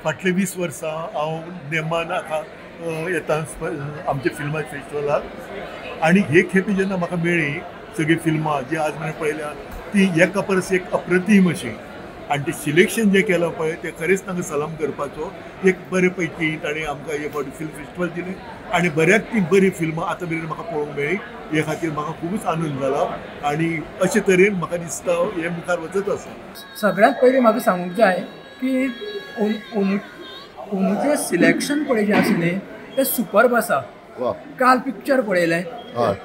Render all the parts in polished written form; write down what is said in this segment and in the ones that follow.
फाटले 20 वर्सां हांव नेमान येता आमच्या फिल्मा फेस्टिवलाक आनी हे खेपे जेन्ना म्हाका मेळ्ळी सगळी फिल्मां जी आज मेरेन पळयल्या ती एका परस एक अप्रतीम अशी आनी ते सिलेक्शन जे केलां पळय ते खरेंच तांकां सलाम करपाचो एक बरे पैकी ताणें आमकां हे फावटी फिल्म फेस्टिवल दिलें आनी बऱ्याक ती बरी फिल्मां आतां मेरेन म्हाका पळोवंक मेळ्ळी हे खातीर म्हाका खूबच आनंद जाला आनी अशे तरेन म्हाका दिसता हे मुखार वचत आसा. सगळ्यात पयलीं म्हाका सांगूंक जाय की अंदूचें सिलेक्शन पळय जें आसलें तें सुपर्ब आसा. काल पिक्चर पळयलें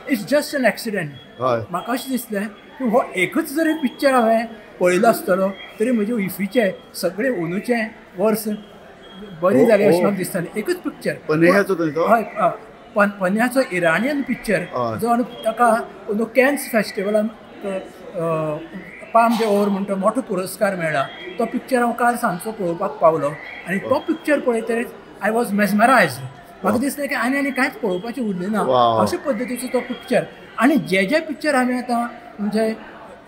इट्स जस्ट एन एक्सिडेंट. म्हाका अशें दिसलें की हो एकच जरी पिक्चर हांवें पळयलो आसतलो तरी म्हजे इफीचे सगळे अंदूचे वर्स बरी जाली अशें म्हाका दिसतालें. एकच पिक्चर हय पन्न्याचो इरानियन पिक्चर जो ताका कॅन्स फेस्टिवलान पाम दे ओवर म्हणटा मोठो पुरस्कार मेळ्ळा. तो पिक्चर हांव काल सांजचो पळोवपाक पावलो आनी तो पिक्चर पळयतरीच आय वॉज मेस्मरायज्ड. म्हाका दिसलें की आनी कांयच पळोवपाचें उरलें ना अशे पद्दतीचो तो पिक्चर. आनी जे पिक्चर हांवें आतां म्हणजे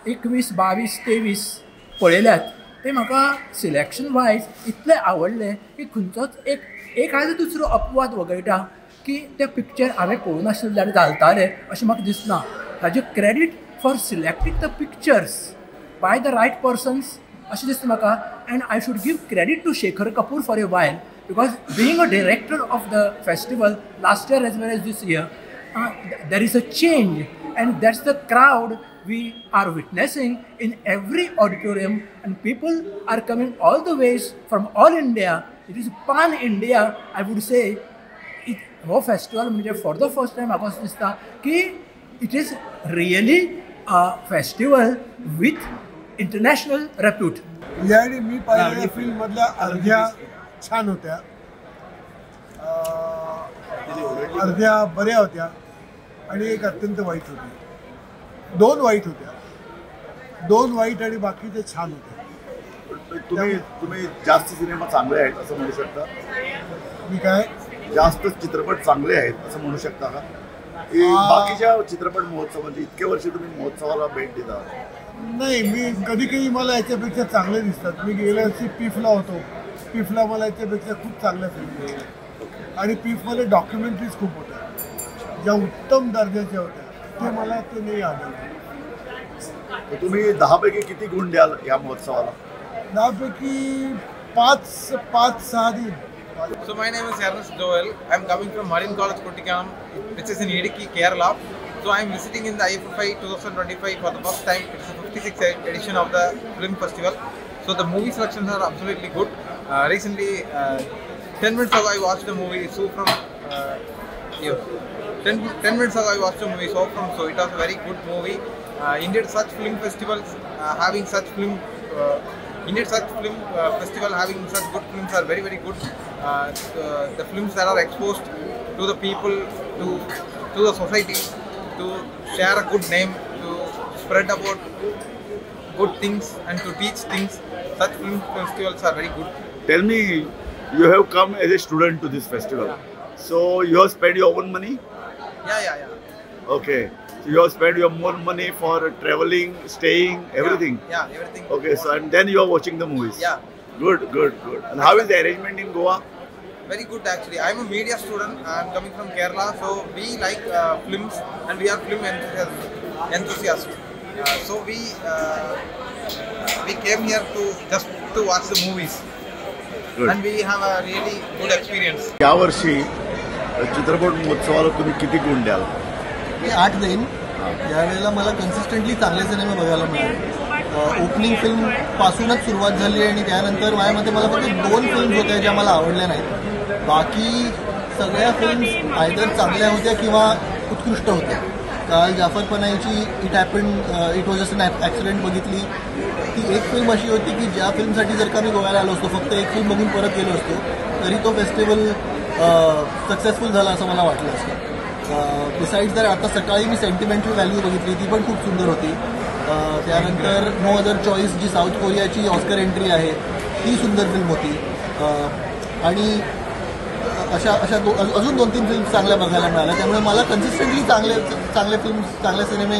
21, 22, 23 पळयल्यात ते म्हाका सिलेक्शन वायज इतले आवडले की खंयचोच एक आयज दुसरो अपवाद वगळटा की ते पिक्चर हांवें पळोवंक नाशिल्ले जाल्यार घालताले अशें म्हाका दिसना. ताजें credit for selecting the pictures by the right persons अशें दिसता म्हाका. And I should give credit to Shekhar Kapur for a while because being a director of the festival last year as well as this year, there is a change and that's the crowd we are witnessing in every auditorium and people are coming all the ways from all India. It is pan-India, I would say. Ho festival म्हणजे for the first time म्हाका असं दिसता की it is really a festival with international repute. याने मी पाहिलेल्या film मधल्या अर्ध्या छान होत्या, अर्ध्या बऱ्या होत्या आणि एक अत्यंत वाईट होती. दोन वाईट आणि बाकीचे छान होते. तुम्ही जास्त सिनेमा चांगले आहेत असं म्हणू शकता? मी काय जास्त चित्रपट चांगले आहेत असं म्हणू शकता का? बाकीच्या चित्रपट महोत्सव म्हणजे इतके वर्ष तुम्ही महोत्सवाला भेट देता? नाही, मी कधी मला याच्यापेक्षा चांगले दिसतात. मी गेल्या वर्षी पिफला होतो. पिफला मला याच्यापेक्षा खूप चांगल्या फिल्म मिळाल्या आणि पिफमध्ये डॉक्युमेंटरीज खूप होत्या ज्या उत्तम दर्जाच्या होत्या. ते मला ते नाही आवडले. तुम्ही 10 पैकी किती गुण द्याल या महोत्सवाला? 10 पैकी 5-6 देईन. So my name is Ernest Joel. I am coming from Marine College Kottikam, which is in Idukki, Kerala. So I am visiting in the IFFI 2025 for the first time. It is the 56th edition of the film festival. So the movie selections are absolutely good. Recently, 10 minutes ago I watched the movie So From. 10 minutes ago I watched the movie So From. So it was a very good movie. Indeed, such film festivals having such film. Festival having such good films are very very good. The films that are exposed to the people, to the society, to share a good name, to spread about good things and to teach things. Such film festivals are very good. Tell me, you have come as a student to this festival. So you have spent your own money? Yeah. Okay. So you have spent your own money for traveling, staying, everything? Yeah, everything. Okay, so and then you are watching the movies? Yeah. Good. And how is the arrangement in Goa? Very good actually. I am a media student. I am coming from Kerala, so we like films and we are film enthusiasts. So we came here to watch the movies. Good. And we have a really good experience. या वर्षी चित्रपट महोत्सवाला तुम्ही किती गुण द्याल? मी 8 देईन. यावेळेला मला कन्सिस्टंटली चांगले सिनेमे बघायला मिळाले. ओपनिंग फिल्म पासूनच सुरुवात झाली आणि त्यानंतर माझ्यामध्ये मला फक्त 2 फिल्म्स होत्या ज्या मला आवडल्या नाहीत. बाकी सगळ्या फिल्म्स आयदर चांगल्या होत्या किंवा उत्कृष्ट होत्या. काल जाफर पनाहीची it was just an accident बघितली. ती एक फिल्म अशी होती की ज्या फिल्मसाठी जर का मी गोव्याला आलो असतो, फक्त एक फिल्म बघून परत गेलो असतो तरी तो फेस्टिवल सक्सेसफुल झाला असं मला वाटलं असतं. बिसाइड्स जर आता सकाळी मी सेंटिमेंटल व्हॅल्यू बघितली, ती पण खूप सुंदर होती. त्यानंतर नो अदर चॉईस जी साऊथ कोरियाची ऑस्कर एंट्री आहे ती सुंदर फिल्म होती. आणि अशा अजून 2-3 फिल्म्स चांगल्या बघायला मिळाल्या. त्यामुळे मला कन्सिस्टंटली चांगले फिल्म्स, चांगले सिनेमे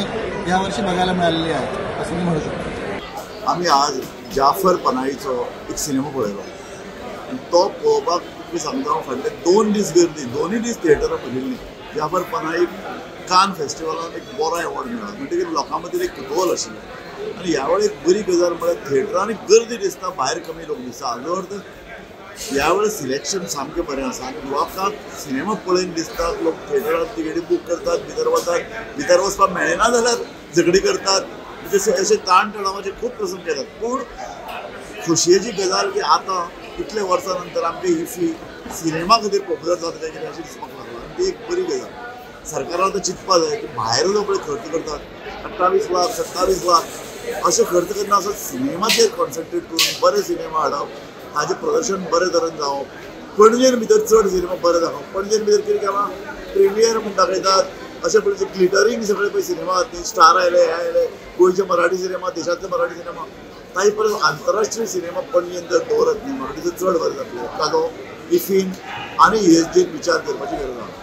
यावर्षी बघायला मिळालेले आहेत असं मी म्हणू शकतो. आम्ही आज जाफर पनाहीचो एक सिनेमा पळयलो. आनी तो पळोवपाक तुका सांगता हांव फाटले 2 दीस गर्दी, 2 दीस थिएटरां भरिल्लीं. जाफर पनाईक कान फेस्टिवलान एक बरो एवॉर्ड मेळ्ळा, म्हणटकीर लोकां मदीं एक कुतूहल आशिल्लें. आनी ह्या वेळी एक बरी गजाल म्हळ्यार थिएटरांनी गर्दी दिसता, भायर कमी लोक दिसता. हाजो अर्थ ह्या वेळेस सिलेक्शन सामकें बरें आसा आनी लोकांक सिनेमा पळयन दिसता, लोक थिएटरांत तिकेटी बूक करतात, भितर वतात, भितर वचपाक मेळना जाल्यार झगडी करतात. अशे ताण तणावाचे खूब प्रसंग केतात. पूण खोशयेची गजाल की आतां इतले वर्सां नंतर आमकां ही सिनेमा खातीर पॉप्युलर जाता काय कितें अशें दिसपाक लागलां आनी ती एक बरी गजाल. सरकारान आतां चिंतपा जाय की भायर जो पळय खर्च करतात 28 लाख 27 लाख अशे खर्च करना असो सिनेमाचेर कॉन्सन्ट्रेट करून बरे सिनेमा हाडप, हाजें प्रदर्शन बरे तरेन जावप. पणजेन भितर चड सिनेमा बरे दाखोवप. पणजेन भितर कितें केलां, प्रिमियर म्हूण दाखयतात, अशे पळय ग्लिटरींग सगळे पळय सिनेमा आसात न्ही, स्टार आयले हे आयले, गोंयचे मराठी सिनेमा, देशांतले मराठी सिनेमा, ताचे परस आंतरराष्ट्रीय सिनेमा पणजेन जर दवरत न्ही, म्हाका दिसता चड बरें जातलें. कालो इफीन आनी हेजेर विचार करपाची गरज आसा.